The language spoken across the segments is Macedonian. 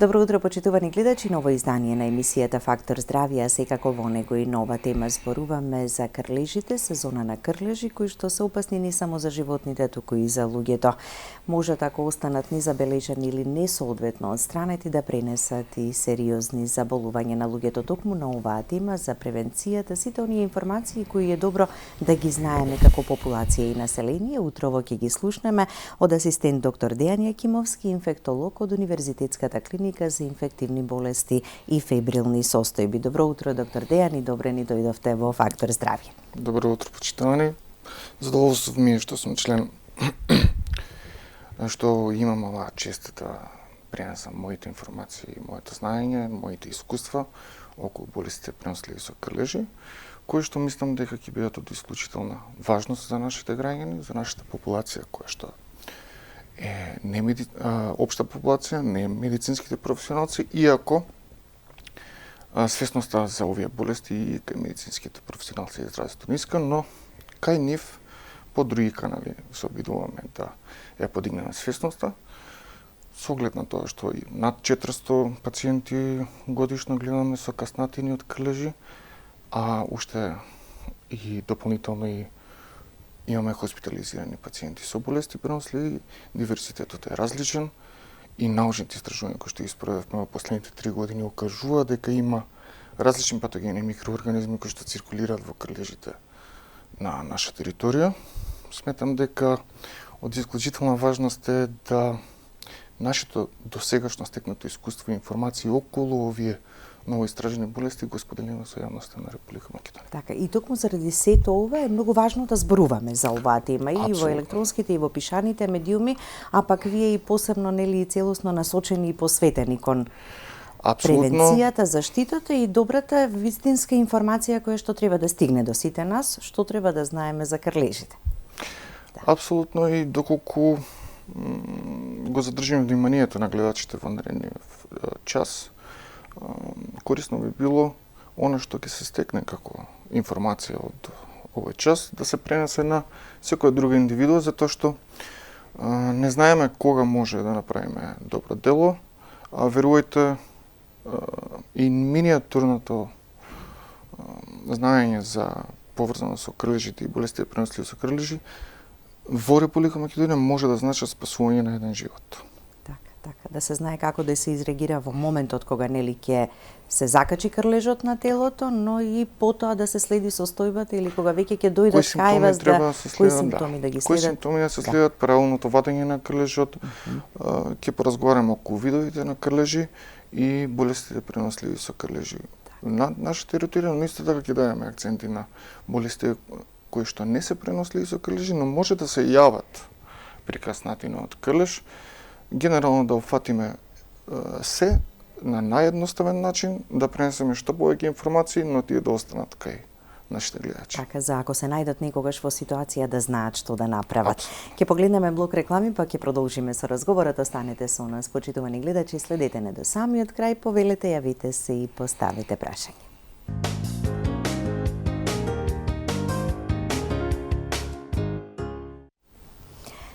Добро утро, почитувани гледачи, ново издание на емисијата Фактор здравје, секако во него и нова тема. Зборуваме за крлежите, сезона на крлежи, кои што се опасни не само за животните, туку и за луѓето. Можат, ако останат незабележани или несоодветно одстранети, да пренесат и сериозни заболувања на луѓето. Токму на оваа тема за превенцијата, сите оние информации кои е добро да ги знаеме како популација и население, утрово ќе ги слушнеме од асистент доктор Дејан Јакимовски, инфектолог од Универзитетската клиника за инфективни болести и фебрилни состојби. Добро утро, доктор Дејан, и добре ни дојдовте во Фактор здравје. Добро утро, почитувани. Задоволство ми е што сум член, што имам оваа чест да пренесам моите информации, моето знаење, моите искуства околу болестите преносливи со крлежи, кои што мислам дека ќе бидат од исклучителна важност за нашите граѓани, за нашата популација која што е општа популација, не медицинските професионалци, иако свесноста за овие болести и кај медицинските професионалци е изразито ниска, но кај нив по други канали се обидуваме да ја подигнеме свесноста, со оглед на тоа што и над 400 пациенти годишно гледаме со каснатини од крлежи, а уште и дополнително и имаме хоспитализирани пациенти со болести преносливи, диверситетот е различен и научните истражувања кои што ги спроведовме во последните 3 години окажува дека има различни патогени микроорганизми кои што циркулираат во крлежите на наша територија. Сметам дека од исклучителна важност е да нашето досегашно стекнато искуство и информации околу овие новоистражени болести го споделиме со јавноста на Република Македонија. Така, и токму заради сето ова е многу важно да зборуваме за оваа тема и во електронските и во пишаните медиуми, а пак вие и посебно нели целосно насочени и посветени кон превенцијата, заштитата и добрата вистинска информација која што треба да стигне до сите нас, што треба да знаеме за крлежите. Да. Апсолутно, и доколку го задржиме вниманието на гледачите во наредниот час, корисно би било она што ќе се стекне како информација од овој час да се пренесе на секоја друга индивидуа, затоа што не знаеме кога може да направиме добро дело, а верувајте и миниатурното знаење за поврзано со крлежите и болестите преносливи со крлежи во Република Македонија може да значи спасување на еден живот. Така, да се знае како да се изреагира во моментот кога нели ќе се закачи крлежот на телото, но и потоа да се следи состојбата или кога веќе ќе дојдат кај вас кои симптоми да ги следат. Кои симптоми да се следат, правилното вадење на крлежот, ќе поразговараме околу видовите на крлежи и болестите преносливи со крлежи на нашата територија, но исто така ќе дадеме акценти на болестите кои што не се преносливи со крлежи, но може да се јават при каснатина од крлеж. Генерално да опфатиме се на наједноставен начин, да пренесеме што повеќе информации, но тие да останат кај нашите гледачи. Така, за ако се најдат некогаш во ситуација да знаат што да направат. Ќе погледнеме блок реклами, па ќе продолжиме со разговорот. Останете со нас, почитувани гледачи, следете не до самиот крај, повелете, јавите се и поставете прашање.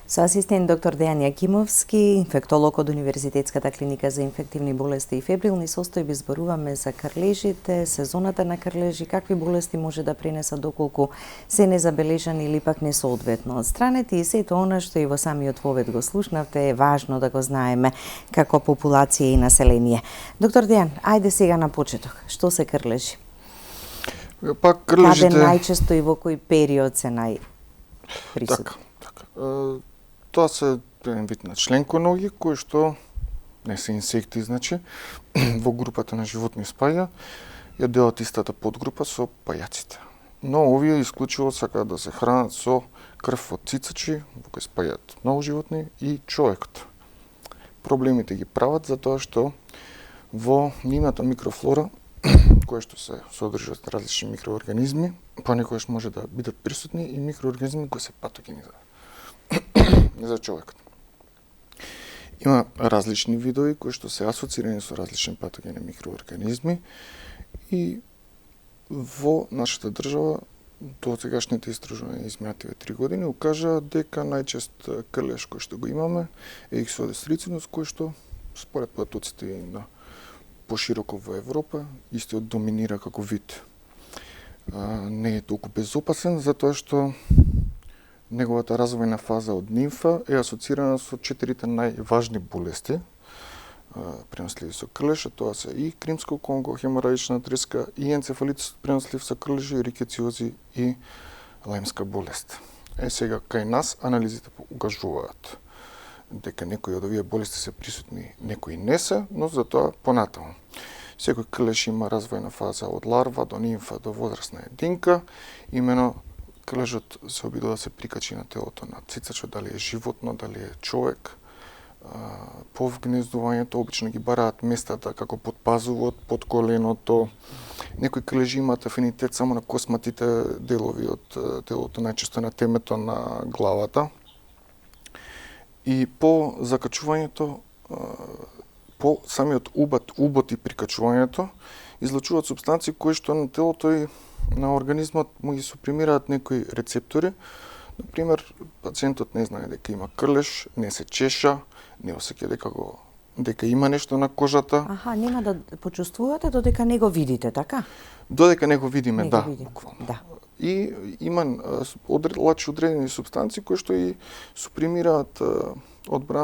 Со асистент доктор Дејан Јакимовски, инфектолог од Универзитетската клиника за инфективни болести и фебрилни состојби, зборуваме за крлежите, сезоната на крлежи, какви болести може да пренесат доколку се незабележани или пак несоодветно одстранети, и сето она што и во самиот вовед го слушнавте е важно да го знаеме како популација и население. Доктор Дејан, ајде сега на почеток. Што се крлежи? Пак крлежите... Каде најчесто и во кој период се најприсутни? Така. Тоа се еден вид на членконоги кои што не се инсекти, значи, во групата на животни спаја, ја делат истата подгрупа со пајаците. Но овие исклучиво сакаат да се хранат со крв од цицачи, во кои спајат многу животни, и човекот. Проблемите ги прават затоа што во нивната микрофлора, која што се содржат различни микроорганизми, понекогаш може да бидат присутни и микроорганизми кои се патогени за човекот. Има различни видови кои што се асоцирани со различни патогени микроорганизми и во нашата држава до сегашните истражувања изминативе 3 години укажа дека најчест крлеж кој што го имаме е Ixodes ricinus, кој што според податоците и на пошироко во Европа, истиот доминира како вид. Не е толку безопасен, затоа што неговата развојна фаза од нимфа е асоцирана со 4 најважни болести, преносливи со крлеж, а тоа се и кримско конго, хеморајична треска, и енцефалитис пренослив со крлежи, рикециози и лајмска болест. Сега кај нас анализите укажуваат дека некои од овие болести се присутни, некои не се, но затоа понатаму. Секој крлеж има развојна фаза од ларва до нимфа до возрастна единка. Имено крлежот се обидува да се прикачи на телото на цицачот, дали е животно, дали е човек. По вгнездувањето обично ги бараат местата како под пазувот, под коленото. Некои крлежи имаат афинитет само на косматите делови од телото, најчесто на темето на главата. И по закачувањето, по самиот убот и прикачувањето, излучуваат супстанции кои што на телото и на организмот му ги супримираат некои рецептори. Например, пациентот не знае дека има крлеж, не се чеша, не осеќа дека има нешто на кожата. Аха, нема да почувствувате додека не го видите, така? Додека не го видиме, не да, го видим. буквално. Да. И има одредени супстанции кои што и супримираат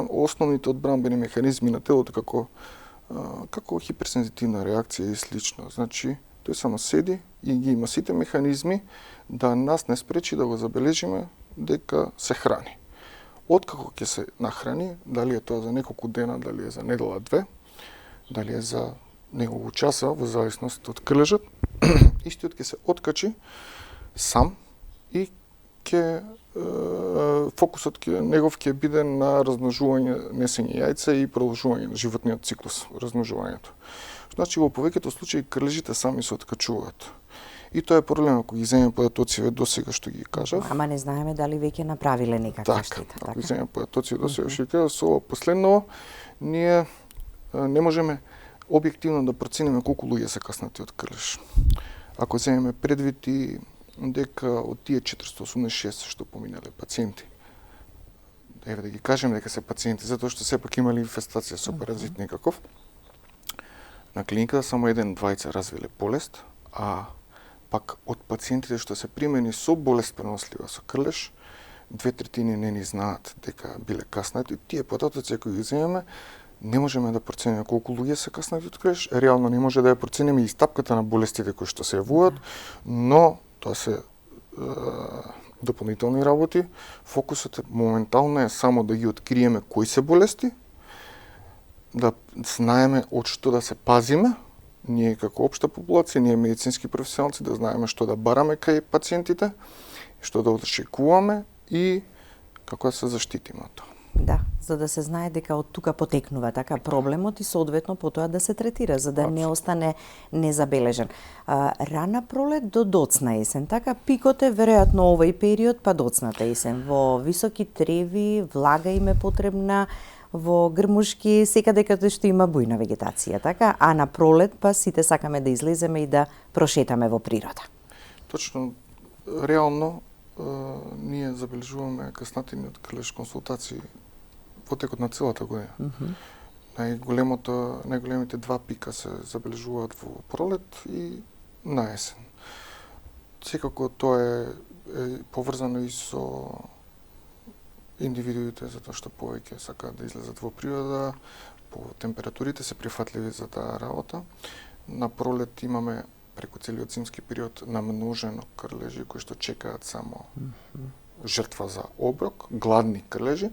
основните одбранбени механизми на телото како хиперсензитивна реакција и слично. Значи, тој само седи и ги има сите механизми да нас не спречи да го забележиме дека се храни. Откако ќе се нахрани, дали е тоа за неколку дена, дали е за недела две, дали е за неколку часа, во зависност од крлежот, истиот ќе се откачи сам и фокусот негов ќе биде на размножување, несење јајца и продолжување на животниот циклус, размножувањето. Значи, во повеќето случаи крлежите сами се откачуваат. И тоа е проблем ако ги земеме податоци досега што ги кажав. Ама не знаеме дали веќе направиле некаква штета. Ако ги земеме податоци досега што ги кажав, со ова последново ние не можеме објективно да процениме колку луѓе се каснати од крлеж. Ако земеме предвид и дека од тие 486 што поминале пациенти, еве да ги кажеме дека се пациенти, затоа што сепак имале инфестација со паразит некаков, на клиниката само 1-2 развиле болест, а пак од пациентите што се примени со болест пренослива со крлеж, 2/3 не ни знаат дека биле каснати. Тие податоци кои ги земеме, не можеме да процениме колку луѓе се каснати од крлеж, реално не може да ја процениме и стапката на болестите кои што се јавуваат, но тоа се дополнителни работи. Фокусот моментално е само да ги откриеме кои се болести, да знаеме од што да се пазиме, ние како општа популација, ние медицински професионалци, да знаеме што да бараме кај пациентите, што да очекуваме и како да се заштитиме од тоа. Да, за да се знае дека од тука потекнува така проблемот и соодветно потоа да се третира, за да не остане незабележен. Рана пролет до доцна есен, така пикот е веројатно овој период па доцната есен. Во високи треви, влага им е потребна, во грмушки, секаде каде што има бујна вегетација, така? А на пролет па сите сакаме да излеземе и да прошетаме во природа. Точно, реално ние забележуваме каснатини од крлеж консултации во текот на целата година. Најголемите два пика се забележуваат во пролет и на есен. Секако тоа е поврзано и со индивидуите, затоа што повеќе сакаат да излезат во природа, по температурите се прифатливи за таа работа. На пролет имаме преку целиот зимски период намножено крлежи кои што чекаат само жртва за оброк, гладни крлежи.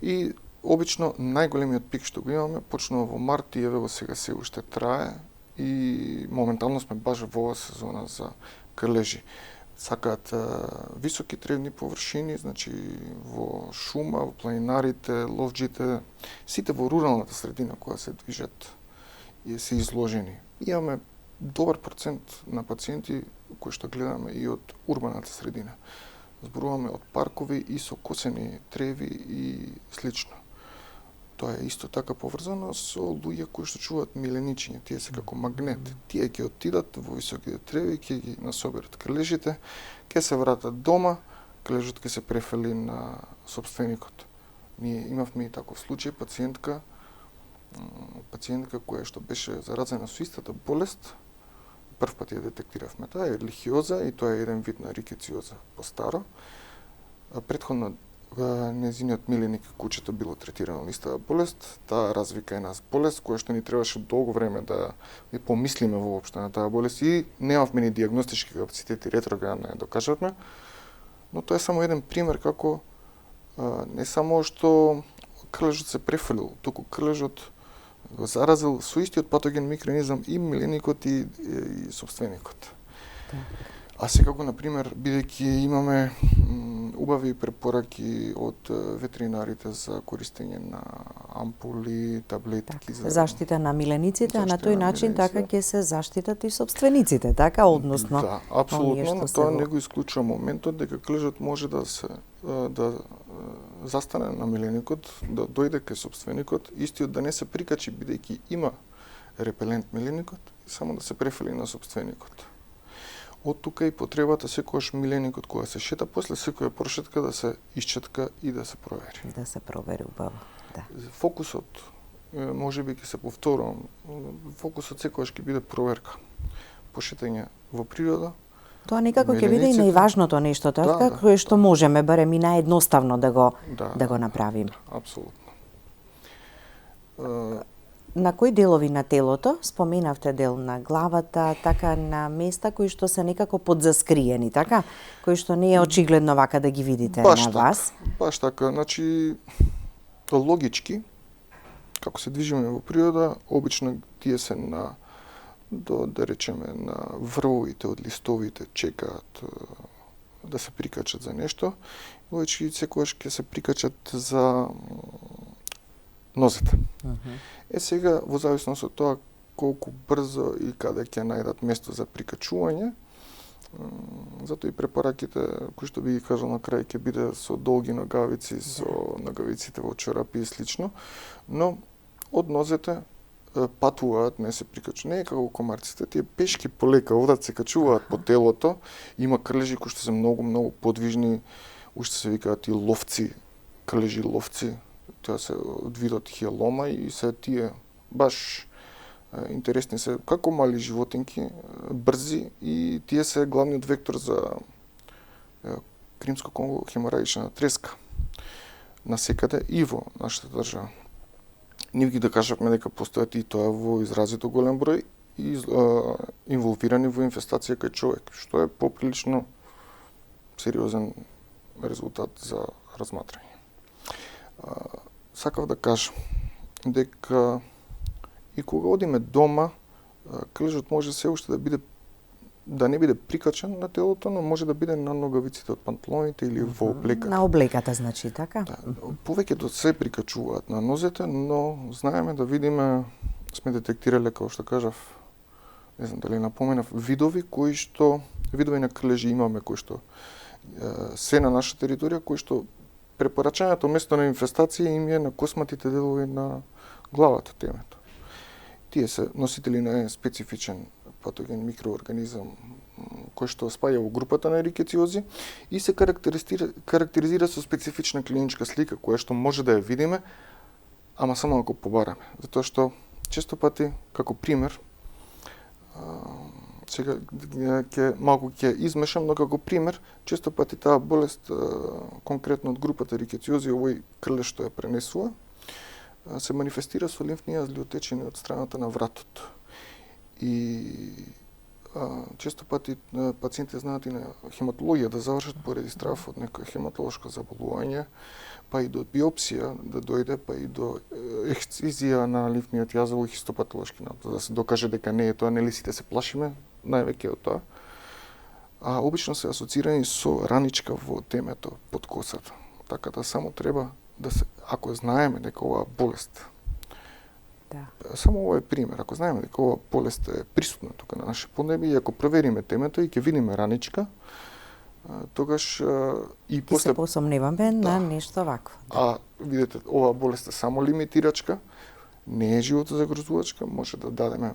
И обично најголемиот пик што го имаме почнува во март и еве го сега се уште трае и моментално сме баш во оваа сезона за крлежи. Сакаат високи тревни површини, значи во шума, во планинарите, ловџите, сите во руралната средина која се движат и се изложени. Имаме добар процент на пациенти кои што гледаме и од урбаната средина. Зборуваме од паркови и со косени треви и слично. Тоа е исто така поврзано со луѓе кои што чуваат миленичиња, тие се како магнет. Тие ќе отидат во високите треви, ќе ги насоберат крлежите, ќе се вратат дома, крлежот ќе се префели на сопственикот. Ние имавме и таков случај, пациентка пациентка која што беше заразена со истата болест, прв пат ја детектиравме таа, ерлихиоза, и тоа е еден вид на рикециоза по-старо. Претходно нејзиниот миленик кучето било третирано на истата болест, таа развика една болест која што ни требаше долго време да помислиме воопшто на таа болест и немавме ни дијагностички капацитети, ретроградно ја докажавме, но тоа е само еден пример како не само што крлежот се префрлил, туку крлежот го заразил со истиот патоген микроорганизам и миленикот и сопственикот. А секако, например, бидејќи имаме убави препораки од ветеринарите за користење на ампули, таблетки за заштита на милениците, а на тој начин така ќе се заштитат и сопствениците, така, односно. Да, апсолутно, но тоа не го исклучува моментот дека клежот може да се застане на миленикот, да дојде кај сопственикот, истиот да не се прикачи бидејќи има репелент миленикот, и само да се префели на сопственикот. Од тука и потребата секогаш миленикот кога се шета, после секоја прошетка да се исчетка и да се провери. Да се провери убаво, да. Фокусот, можеби ќе се повторувам, фокусот секогаш ќе биде проверка. Пошетање во природа. Тоа некако ќе биде и најважното нешто, така, кое што можеме барем и наједноставно да го направиме. Апсолутно. На кои делови на телото, споменавте дел на главата, така на места кои што се некако подзаскриени, така? Кои што не е очигледно вака да ги видите на вас? Баш така, значи логички, како се движиме во природа, обично тие се на да речеме на врвовите од листовите чекаат да се прикачат за нешто, логички секогаш ќе се прикачат за нозете. Сега, во зависност од тоа колку брзо и каде ќе најдат место за прикачување, затоа и препораките, кои што би ги кажал на крај, ќе биде со долги ногавици, со ногавиците во чорапи и слично, но од нозете патуваат, не се прикачуваат, не е како комарците, тие пешки полека одат, се качуваат по телото, има крлежи кои што се многу подвижни, уште се викаат и ловци, крлежи ловци, тоа се од видот хиелома и се тие баш интересни се како мали животинки, брзи, и тие се главниот вектор за кримско Конго хеморајична треска насекаде и во нашата држава. Ние ги докажавме дека постојат и тоа во изразито голем број и инволвирани во инфестација кај човек, што е поприлично сериозен резултат за разматрање. Сакав да кажам дека и кога одиме дома, клежот може се уште да не биде прикачен на телото, но може да биде на ногавиците од панталоните или во облеката. На облеката, значи, така? Да, повеќето се прикачуваат на нозете, но знаеме да видиме, сме детектирале, како што кажав, не знам дали напоменав, видови на клежи имаме кои што се на наша територија, кои што препорачањето место на инфестација им е на косматите делови на главата, темето. Тие се носители на специфичен патоген микроорганизам кој што спаја во групата на рикециози и се карактеризира со специфична клиничка слика која што може да ја видиме, ама само ако побараме. Затоа што често пати, како пример, сега ќе измешам, но како пример, често пати таа болест, конкретно од групата рикециози, овој крлеж што ја пренесува, се манифестира со лимфни јазли отечени од страната на вратот. И често пати пациентите знаат и на хематологија да завршат поради страв од некој хематолошко заболување, па и до биопсија да дојде, па и до ексцизија на лимфниот јазол и хистопатолошки надпис, да се докаже дека не е тоа, нели сите се плашиме, највеќе од тоа. А обично се асоцирани со раничка во темето под косата. Така да само треба да се, ако знаеме дека оваа болест, само ова е пример, ако знаеме дека оваа болест е присутна тука на наше поднебје и ако провериме темето и ќе видиме раничка, тогаш и после се посомневаме на нешто вакво. А видете, оваа болест е само лимитирачка, не е животозагрозувачка, може да дадеме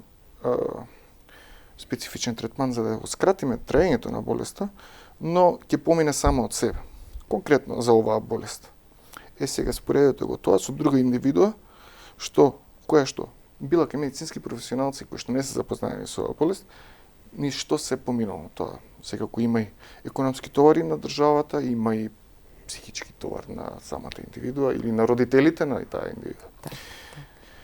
специфичен третман за да го скратиме траењето на болеста, но ќе помине само од себе. Конкретно за оваа болест. Сега споредете го тоа со друга индивидуа што која што била кај медицински професионалци кои што не се запознаени со оваа болест, ни што се поминало тоа. Секако има и економски товари на државата, има и психички товар на самата индивидуа или на родителите на таа индивидуа.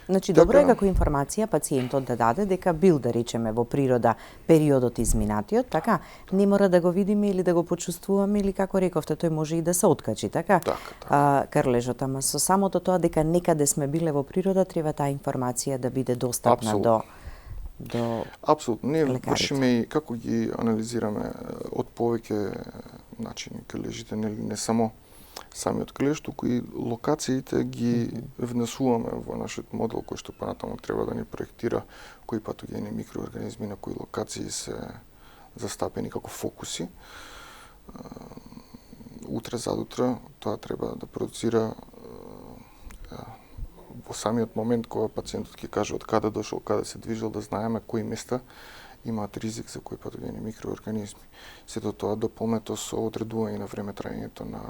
Значи, добро е како информација пациентот да даде дека бил, да речеме, во природа периодот изминатиот, така, не мора да го видиме или да го почувствуваме или како рековте, тој може и да се откачи, така? Крлежот, ама со самото тоа дека некаде сме биле во природа, треба таа информација да биде достапна до Апсолутно. Ние лекарите. вршиме и како ги анализираме од повеќе начини крлежите, не само самиот крлеж, туку и локациите ги внесуваме во нашиот модел кој што понатаму треба да ни проектира кои патогени микроорганизми на кои локации се застапени како фокуси. Утре задутре тоа треба да продуцира во самиот момент кога пациентот ќе каже од каде дошол, каде се движел, да знаеме кои места имаат ризик за кои патогени микроорганизми. Сето тоа дополнето со одредување на време траењето на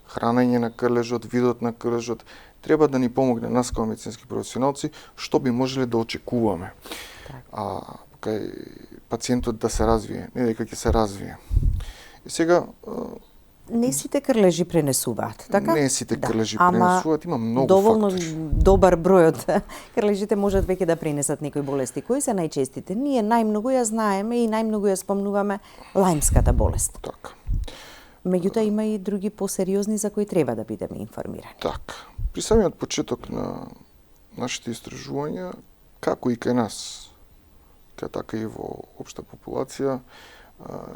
хранење на крлежот, видот на крлежот, треба да ни помогне нас како медицински професионалци што би можеле да очекуваме. Кај пациентот да се развие, не дека ќе се развие. И сега не сите крлежи пренесуваат, така? Не сите крлежи пренесуваат, има многу доволно фактори. Добар број од крлежите можат веќе да пренесат некои болести. Кои се најчестите? Ние најмногу ја знаеме и најмногу ја спомнуваме лајмската болест. Така. Меѓутоа има и други посериозни за кои треба да бидеме информирани. Така. При самиот почеток на нашите истражувања, како и кај нас, така и во општа популација,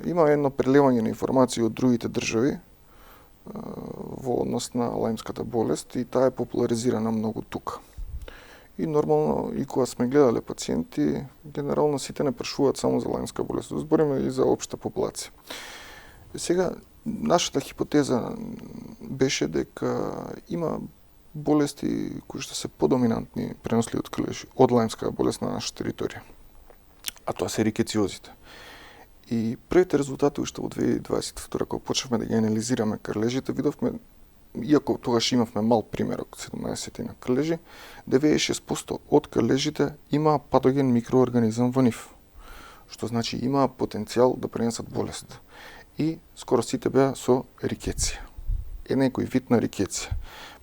има едно прелевање на информација од другите држави во однос на лајмската болест и таа е популаризирана многу тука. И нормално, и кога сме гледале пациенти, генерално сите не прашуваат само за лајмска болест, збориме и за општа популација. И сега, нашата хипотеза беше дека има болести кои што се подоминантни преносливи од крлежи од лајмска болест на нашата територија. А тоа се рикециозите. И првите резултати уште во 2022 кога почнавме да ги анализираме крлежите, видовме, иако тогаш имавме мал примерок 17 на крлежи, 96% од крлежите има патоген микроорганизам во нив, што значи има потенцијал да пренесат болест. И скоро сите беа со рикеција. Некој вид на рикеција.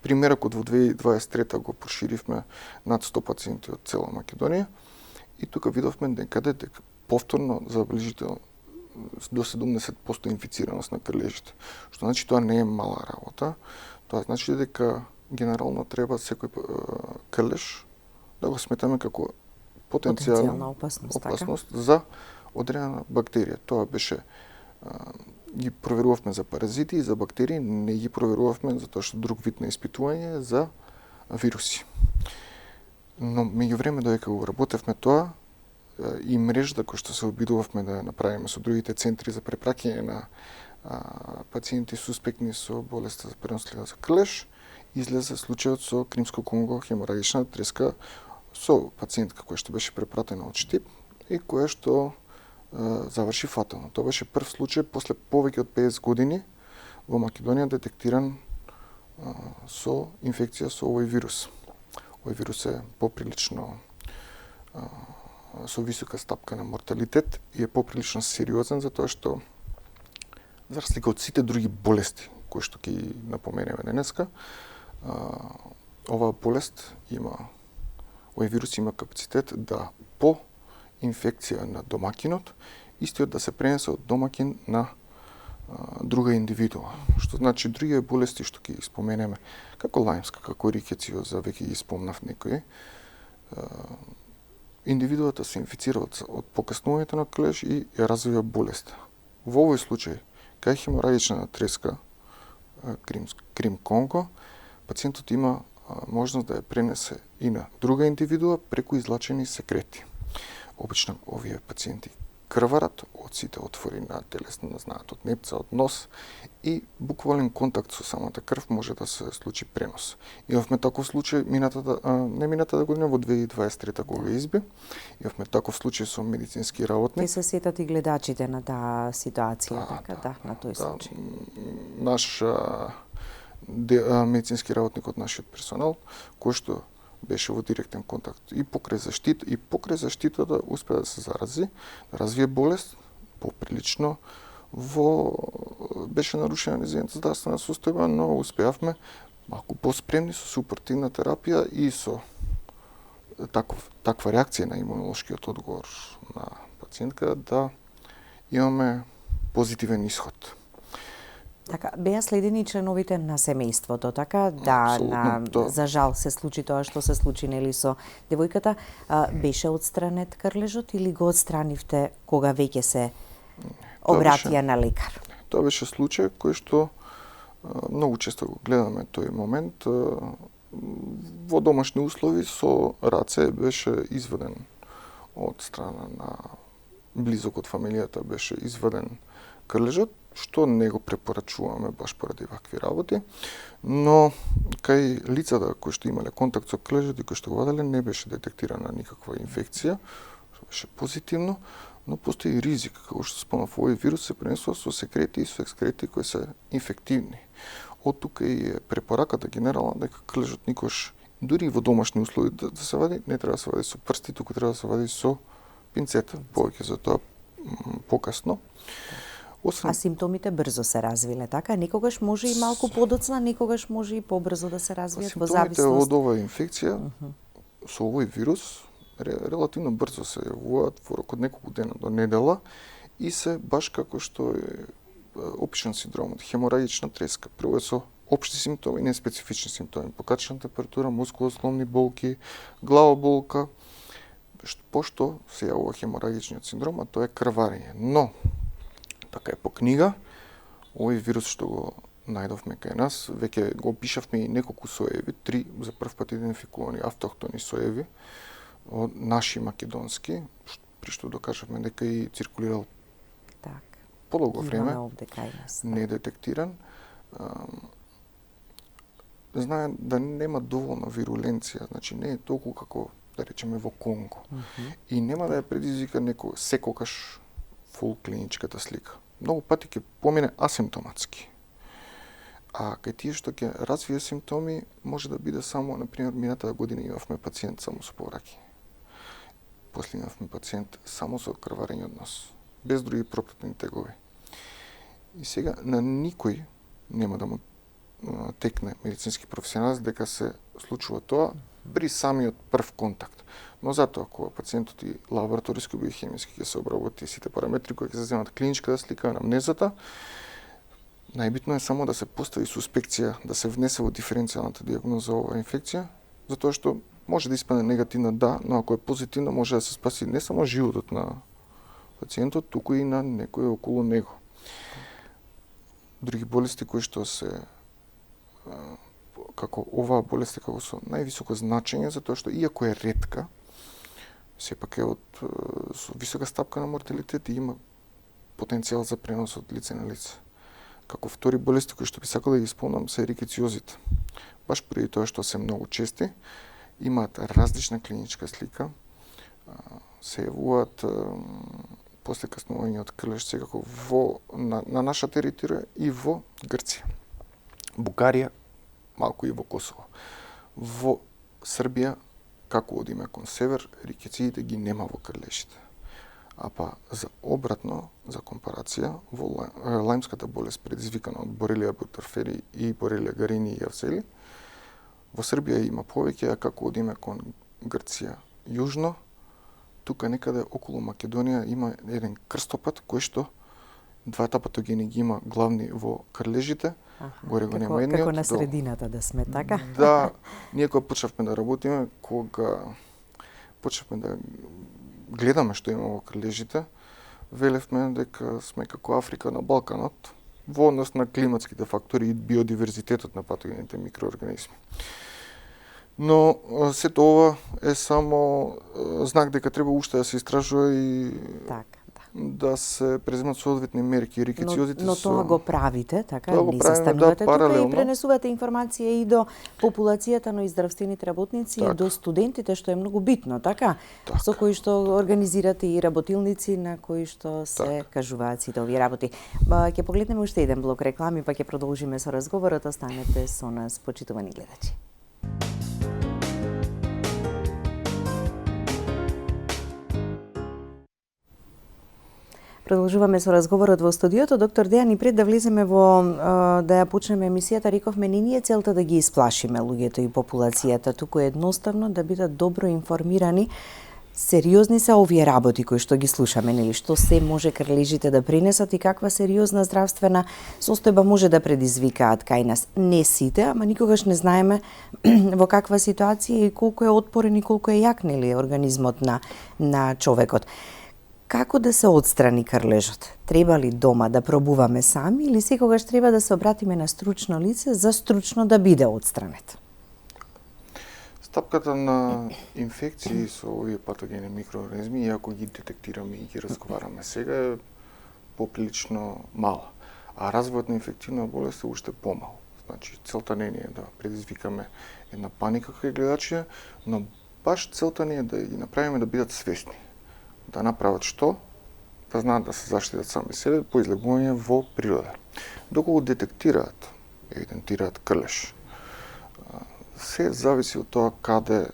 Примерокот во 2023 го проширивме над 100 пациенти од цела Македонија и тука видовме некаде дека повторно забележително до 70% инфицираност на крлежите. Што значи тоа не е мала работа. Тоа значи дека генерално треба секој крлеж да го сметаме како потенцијална опасност за одредена бактерија. Тоа беше ги проверувавме за паразити и за бактерии, не ги проверувавме затоа што друг вид на испитување за вируси. Но меѓувреме додека го работевме тоа, и мрежата која што се обидувавме да направиме со другите центри за препраќање на пациенти суспектни со болеста за пренослива за крлеж, излезе случајот со Кримско Конго хеморагична треска со пациентка која што беше препратена од Штип и која што заврши фатално. Тоа беше прв случај после повеќе од 50 години во Македонија детектиран со инфекција со овој вирус. Овој вирус е поприлично со висока стапка на морталитет и е поприлично сериозен затоа што за разлика од сите други болести кои што ќе напоменеме денеска, оваа болест има, овој вирус има капацитет да по инфекција на домакинот, истиот да се пренесе од домакин на друга индивидуа. Што значи други болести што ќе споменеме, како лајмска, како рикециоза, веќе ги спомнав некои, индивидуата се инфицира од покаснувањето на крлеж и ја развива болест. Во овој случај, кај хеморагична треска, Крим Конго, пациентот има можност да ја пренесе и на друга индивидуа преку излачени секрети. Обично овие пациенти крварат од сите отвори на телесна, знаат од непца, од нос и буквален контакт со самата крв може да се случи пренос. Имавме таков случај не минатата година во 2023 кога изби. Имавме таков случај со медицински работник. Ке се сетат и гледачите на таа ситуација, така, на тој случај. Наш медицински работник од нашиот персонал, кој што беше во директен контакт и покрај заштитата успеа да се зарази, да развие болест, поприлично беше нарушена нејзината здравствена состојба, но успеавме малку поспремни со супортивна терапија и со таква реакција на имунолошкиот одговор на пациентка да имаме позитивен исход. Така, беа следени членовите на семејството, така? Да, за жал се случи тоа што се случи, нели, со девојката. Беше отстранет крлежот или го отстранивте кога веќе се обратија на лекар? Тоа беше случај кој што многу често го гледаме тој момент. Во домашни услови со раце беше изведен од страна на близок од фамилијата беше изведен крлежот, што не го препорачуваме баш поради вакви работи, но кај лицата кои што имале контакт со крлежот и кои што го ваделе не беше детектирана никаква инфекција, што беше позитивно, но постои ризик, како што спомнав, овој вирус се пренесува со секрети и со екскрети кои се инфективни. Од тука и препораката генерална дека крлежот никош, дури и во домашни услови да се вади, не треба да се вади со прсти, туку треба да се вади со пинцета, повеќе за тоа покасно. А симптомите брзо се развиле, така? Некогаш може и малку подоцна, некогаш може и побрзо да се развијат во зависност. Симптомите од оваа инфекција со овој вирус релативно брзо се јавуваат во рок од неколку дена до недела и се баш како што е опишан синдромот, хемораѓична треска. Прво е со општи симптоми, неспецифични симптоми, покачена температура, мускулосклонни болки, главоболка, пошто се јавува хемораѓичниот синдром, а тоа е крварење. Но така е по книга, овој вирус што го најдовме кај нас, веќе го опишавме и неколку соеви, 3 за прв пат идентификувани автохтони соеви, од наши македонски, при што докажавме дека и циркулирал подолго време, не е детектиран. Знаем да нема доволна вируленција, значи не е толку како, да речеме, во Конго. И нема да ја предизвика секогаш фул клиничката слика. Многу пати ќе помине асимптоматски. А кај тие што ќе развие симптоми, може да биде само, например, минатата година имавме пациент само со повраќање. После имавме пациент само со крварење од нос, без други проптатни тегови. И сега на никој нема да му текне медицински професионалист дека се случува тоа при самиот прв контакт. Но затоа, кога пациентот и лабораториски биохемиски ќе се обработи сите параметри кои ќе се земат клиничката слика, анамнезата, најбитно е само да се постави суспекција, да се внесе во диференцијалната дијагноза оваа инфекција, затоа што може да испадне негативна, да, но ако е позитивна, може да се спаси не само животот на пациентот, туку и на некој околу него. Други болести кои што се како оваа болест е како со највисоко значење, затоа што иако е ретка, сепак е со висока стапка на морталитет и има потенцијал за пренос од лице на лице. Како втори болести кои што би сакал да ги спомнам се рикециозите. Баш преди тоа што се многу чести, имаат различна клиничка слика, се јавуваат после каснување од крлеж секако на наша територија и во Грција, Бугарија, малку и во Косово. Во Србија, како одиме кон север, рикециите ги нема во крлежите. А па за обратно, за компарација, во лајмската болест предизвикана од Борелија бутерфери и Борелија гарини и јавцели, во Србија има повеќе, а како одиме кон Грција јужно, тука некаде околу Македонија има еден крстопат кој што двата патогени ги има главни во крлежите, горе го нема едниот. Како на средината да сме, така? Да, ние кога почнавме да работиме, кога почнавме да гледаме што има во крлежите, велевме дека сме како Африка на Балканот во однос на климатските фактори и биодиверзитетот на патогените микроорганизми. Но сето ова е само знак дека треба уште да се истражува и да се преземат соодветни мерки. Рикециозите но тоа го правите, така? Не се станувате тука и пренесувате информација и до популацијата, но и здравствените работници, и до студентите, што е многу битно, така? Со кои што организирате и работилници на кои што се кажуваат сите овие работи. Ќе погледнеме уште еден блок реклами, па ќе продолжиме со разговорот. Останете со нас, почитувани гледачи. Продолжуваме со разговорот во студиото. Доктор Дејан, и пред да влеземе во да ја почнеме емисијата, рековме не ни е целта да ги исплашиме луѓето и популацијата, туку едноставно да бидат добро информирани. Сериозни се овие работи кои што ги слушаме, нели, што се може крлежите да принесат и каква сериозна здравствена состојба може да предизвикаат кај нас. Не сите, ама никогаш не знаеме во каква ситуација и колку е отпорен и колку е јак, нели, организмот на човекот. Како да се отстрани крлежот? Треба ли дома да пробуваме сами или секогаш треба да се обратиме на стручно лице за стручно да биде отстранет? Стапката на инфекции со овие патогени микроорганизми, иако ги детектираме и ги разговараме сега, е поприлично мала. А развојот на инфективна болест е уште помал. Значи, целта не е да предизвикаме една паника кај гледачите, но баш целта не е да ги направиме да бидат свесни. Да направат што? Да знаат да се заштитат сами себе по излегување во природа. Доколку детектираат, евидентираат крлеж, се зависи од тоа каде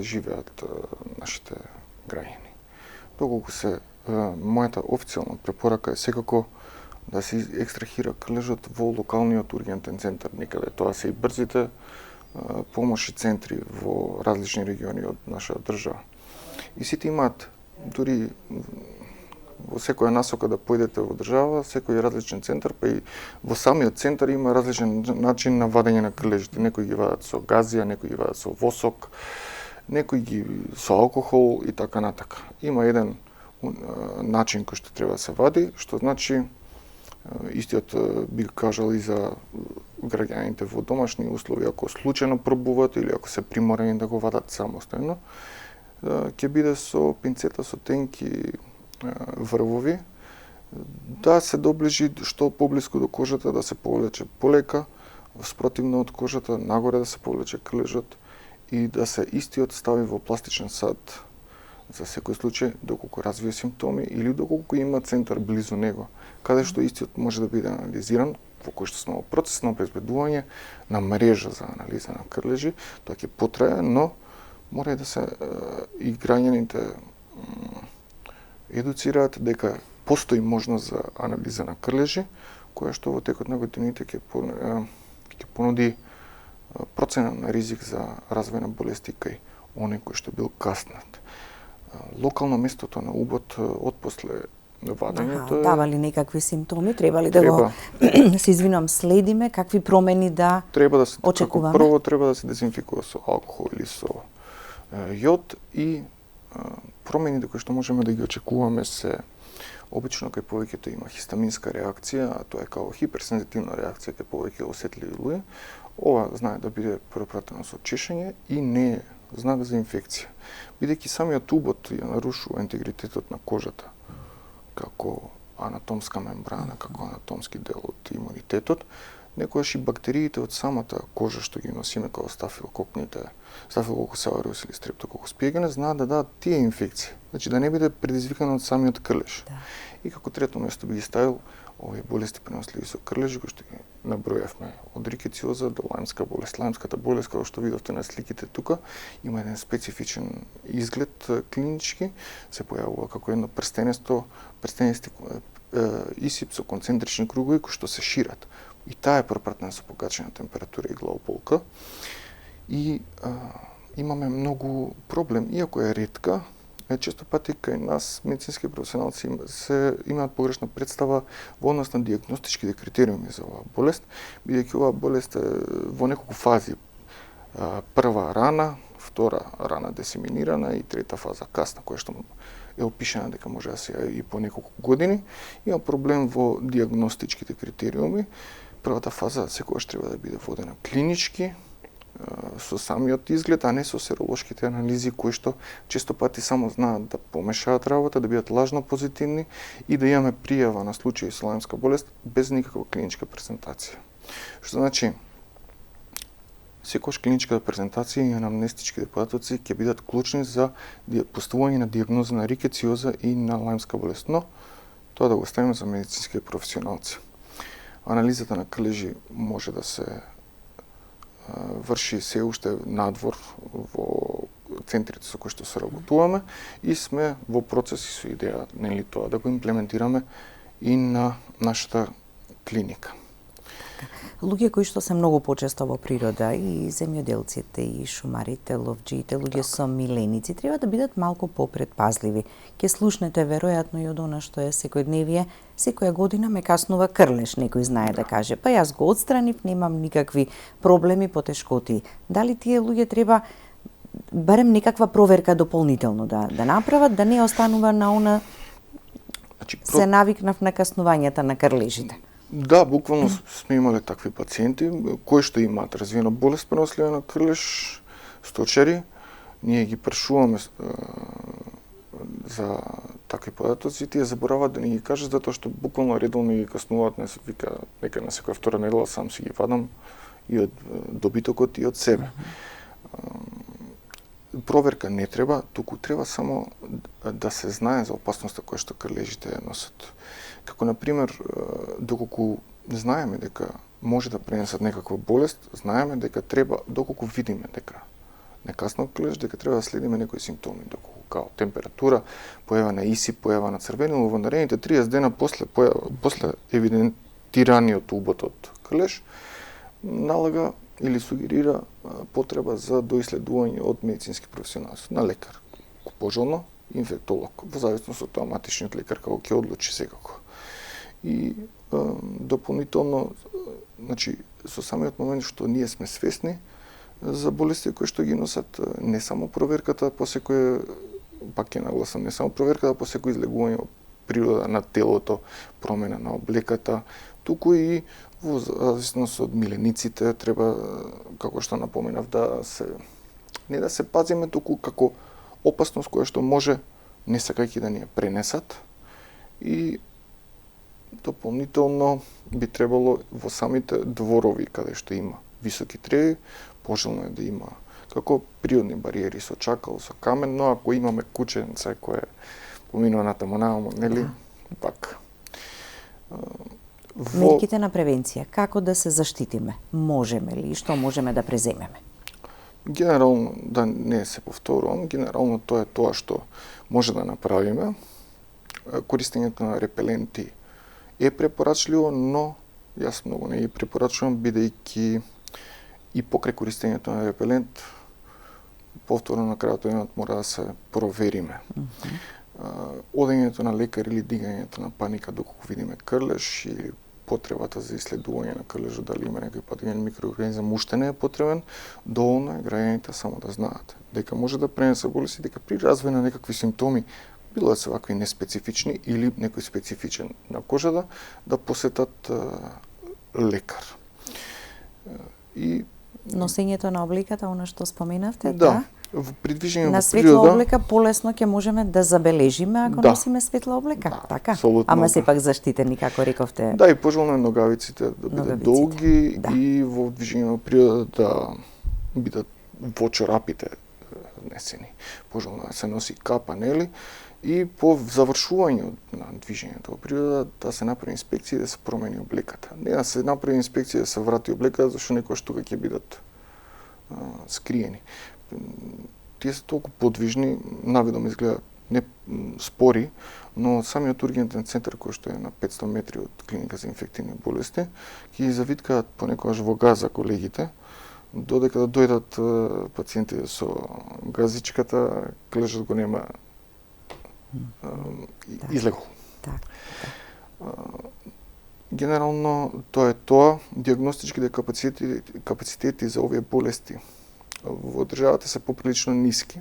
живеат нашите граѓани. Доколку мојата официјална препорака е секако да се екстрахира крлежот во локалниот ургентен центар, некаде тоа се и брзите помошни центри во различни региони од нашата држава. И сите имаат, дури во секоја насока да појдете во држава, секој различен центар, па и во самиот центар има различен начин на вадење на крлежите. Некои ги вадат со газија, некои ги вадат со восок, некои ги со алкохол и така натака. Има еден начин кој што треба да се вади, што значи истиот би кажал и за граѓаните во домашни услови, ако случајно пробуваат или ако се приморени да го вадат самостојно, ќе биде со пинцета со тенки врвови, да се доближи што поблиску до кожата, да се повлече полека, спротивно од кожата, нагоре да се повлече крлежот и да се истиот стави во пластичен сад за секој случај, доколку развие симптоми или доколку има центар близу него, каде што истиот може да биде анализиран, во кој што сме во процес на обезбедување на мрежа за анализа на крлежи. Тоа ќе потрае, но мора да се и граѓаните едуцираат дека постои можност за анализа на крлежи, која што во текот на годините ќе понуди процена на ризик за развој на болести кај оној кој што бил каснат. Локално местото на убот отпосле вадењето дава ли некакви симптоми? Треба ли да го се извинувам, следиме какви промени да очекуваме? Прво треба да се дезинфикува со алкохол или со јод и промените кои што можеме да ги очекуваме се обично кај повеќето има хистаминска реакција, а тоа е као хиперсензитивна реакција кај повеќе осетливи луѓе. Ова знае да биде препратено со чешење и не е знак за инфекција, бидејќи самиот убот ја нарушува интегритетот на кожата како анатомска мембрана, како анатомски дел од имунитетот. Некојаш и бактериите од самата кожа што ги носиме како стафилококус ауреус или стрептококус пиегенес знаат да дадат тие инфекции. Значи да не биде предизвикано од самиот крлеж. Да. И како трето место би ги ставил овие болести преносливи со крлежи, кои што ги набројавме од рикециоза до лајмска болест. Лајмската болест, како што видовте на сликите тука, има еден специфичен изглед клинички, се појавува како едно прстенести исип со концентрични кругови кои што се шират. И таа е пропратна со покачена температура и главоболка. И имаме многу проблем, иако е ретка, често пати кај нас медицински професионалци имаат погрешна представа во однос на дијагностичките критериуми за оваа болест, бидејќи оваа болест е во неколку фази. Прва рана, втора рана дисеминирана и трета фаза касна, која што е опишана дека може да се јави и по неколку години. Има проблем во дијагностичките критериуми. Првата фаза секогаш треба да биде водена клинички, со самиот изглед, а не со серолошките анализи кои што често пати само знаат да помешаат работа, да бидат лажно позитивни и да имаме пријава на случаи со лајмска болест без никаква клиничка презентација. Што значи, секогаш клиничката презентација и анамнестичките податоци ќе бидат клучни за поставување на дијагноза на рикециоза и на лајмска болест, но тоа да го оставиме за медицински професионалци. Анализата на крлежи може да се врши се уште надвор во центрите со кои што соработуваме и сме во процес и со идеја нели тоа да го имплементираме и на нашата клиника. Луѓе кои што се многу почесто во природа, и земјоделците, и шумарите, ловџиите, луѓе со миленици, треба да бидат малку попредпазливи. Ке слушнете веројатно и од она што е секојдневие, секоја година ме каснува крлеш, некој знае да каже, па јас го отстранив, немам никакви проблеми, потешкоти. Дали тие луѓе треба барем некаква проверка дополнително да направат, да не останува на она се навикнав на каснувањата на крлежите? Да, буквално сме имале такви пациенти кои што имаат развиена болест пренослива на крлеш, сточари. Ние ги прашуваме за такви податоци, тие забораваат да ни ги кажат затоа што буквално редовно ги каснуваат, не се вика нека на секоја втора недела сам си ги вадам и од добитокот и од себе. Проверка не треба, туку треба само да се знае за опасноста која што крлежите носат. Како на пример, доколку знаеме дека може да пренесат некаква болест, знаеме дека треба, доколку видиме дека не каснал крлеж, дека треба да следиме некои симптоми, доколку као температура, појава на ИСИ, појава на црвенило во наредните 30 дена после евидентираниот уботот крлеж, налага или сугерира потреба за доиследување од медицински професионалец, на лекар, пожелно инфектолог, во зависност од тоа матичниот лекар како ќе одлучи секако. И дополнително, значи, со самиот момент што ние сме свесни за болести кои што ги носат, не само проверката по секој, пак ќе нагласам, не само проверката по секој излегување од природа на телото, промена на облеката, туку и во зависност од милениците треба, како што напоменав, не да се пазиме, туку како опасност која што може не сакајќи да ни ја пренесат и дополнително би требало во самите дворови каде што има високи треви, пожелно е да има како природни бариери со чакал, со камен, но ако имаме кученце кое поминува натаму, нели, пак. Мерките на превенција, како да се заштитиме? Можеме ли и што можеме да преземеме? Генерално, да не се повторувам, генерално тоа е тоа што може да направиме. Користењето на репеленти е препорачливо, но јас многу не ги препорачувам, бидејќи и покрај користењето на репелент, повторно на крајот денот мора да се провериме. Одењето на лекар или дигањето на паника доколку видиме крлеж или потребата за исследување на крлежот дали има некој патоген микроорганизам уште не е потребен, доволно е граѓаните само да знаат дека може да пренесе болести, дека при развој на некакви симптоми, било да се вакви неспецифични или некој специфичен на кожата, да посетат лекар. И носењето на обликата, она што споменавте, да. При движење на во светла природа облека полесно ќе можеме да забележиме ако носиме светла облека, да, така? Абсолютно. Ама сепак заштитени, како рековте. Да, и пожелно е ногавиците да бидат долги и во движење во природа да бидат во чорапите несени. Пожелно да се носи капа, нели? И по завршување на движењето во природа да се направи инспекција и да се промени облеката. Не да се направи инспекција да се врати облеката, зашто некојаш тука ќе бидат скриени. Тие се толку подвижни, навидом изгледаат не спори, но самиот ургентен центар кој што е на 500 метри од клиника за инфективни болести, ќе ги завиткаат понекогаш во газа колегите, додека да дојдат пациенти со газичката, клежот го нема излегол. Генерално тоа е тоа, диагностичките капацитети за овие болести во државата се поприлично ниски.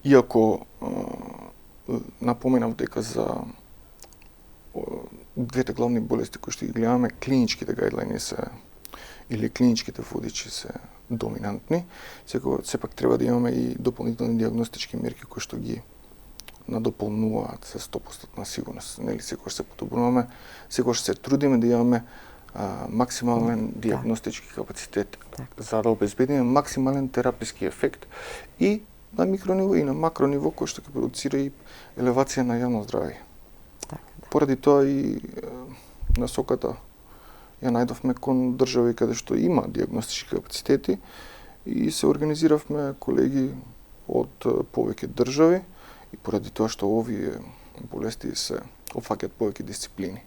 Иако напоменав дека за двете главни болести кои што ги гледаме, клиничките гајдлајни се или клиничките водичи се доминантни, сепак треба да имаме и дополнителни диагностички мерки кои што ги надополнуваат се 100% сигурност. Нели секогаш се подобруваме, секогаш се трудиме да имаме максимален диагностички капацитет за да обезбедиме максимален тераписки ефект и на микрониво и на макрониво кој што ќе продуцира и елевација на јавно здравје. Поради тоа и насоката ја најдовме кон држави каде што има диагностички капацитети и се организиравме колеги од повеќе држави и поради тоа што овие болести се опфаќаат повеќе дисциплини.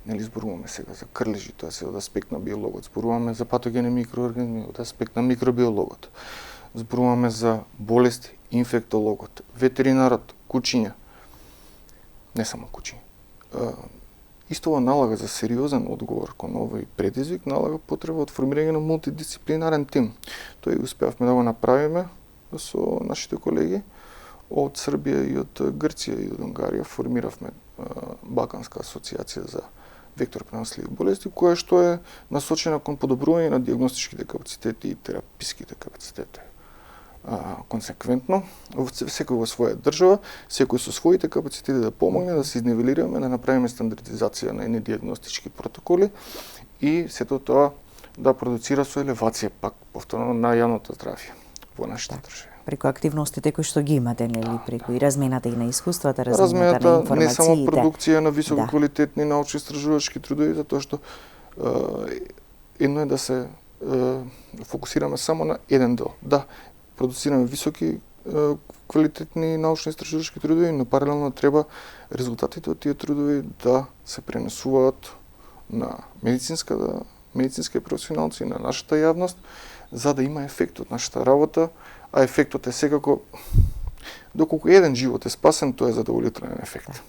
Нели зборуваме сега за крлежи, тоа се од аспект на биологот, зборуваме за патогени микроорганизми од аспект на микробиологот. Зборуваме за болести, инфектологот, ветеринарот, кучиња. Не само кучиња. Исто ова налага за сериозен одговор кон овој предизвик, налага потреба од формирање на мултидисциплинарен тим. Тоа и успеавме да го направиме со нашите колеги од Србија и од Грција и од Унгарија. Формиравме Балканска асоциација за вектор преносливи болести, која што е насочена кон подобрување на дијагностичките капацитети и тераписките капацитети. Консеквентно, секој во своја држава, секој со своите капацитети да помогне, да се изнивелираме, да направиме стандардизација на едни дијагностички протоколи и сето тоа да продуцира со елевација, пак повторно, на јавното здравје во нашите држави. Преку активностите кои што ги имате, нели, преку и размената и на искуствата, размената на информациите. Не само продукција на висококвалитетни научно-истражувачки трудови, затоа што едно е да се фокусираме само на еден дел. Да, продуцираме високи квалитетни научно-истражувачки трудови, но паралелно треба резултатите од тие трудови да се пренесуваат на медицински професионалци, на нашата јавност, за да има ефект од нашата работа, а ефектот е секако, доколку еден живот е спасен, тоа е задоволителен ефект.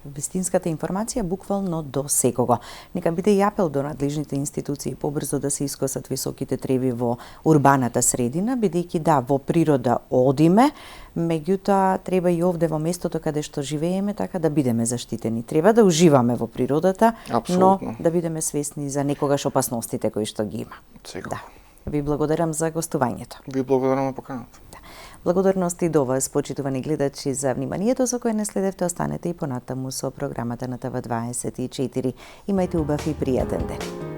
Вистинската информација буквално до секого. Нека биде и апел до надлежните институции побрзо да се искосат високите треви во урбаната средина, бидејќи да, во природа одиме, меѓутоа треба и овде во местото каде што живееме така да бидеме заштитени. Треба да уживаме во природата, Апсолутно. Но да бидеме свесни за некогаш опасностите кои што ги има. Секако. Да. Ви благодарам за гостувањето. Ви благодарам на поканата. Благодарности до вас, почитувани гледачи, за вниманието со кое не следевте. Останете и понатаму со програмата на ТВ24. Имајте убав и пријатен ден.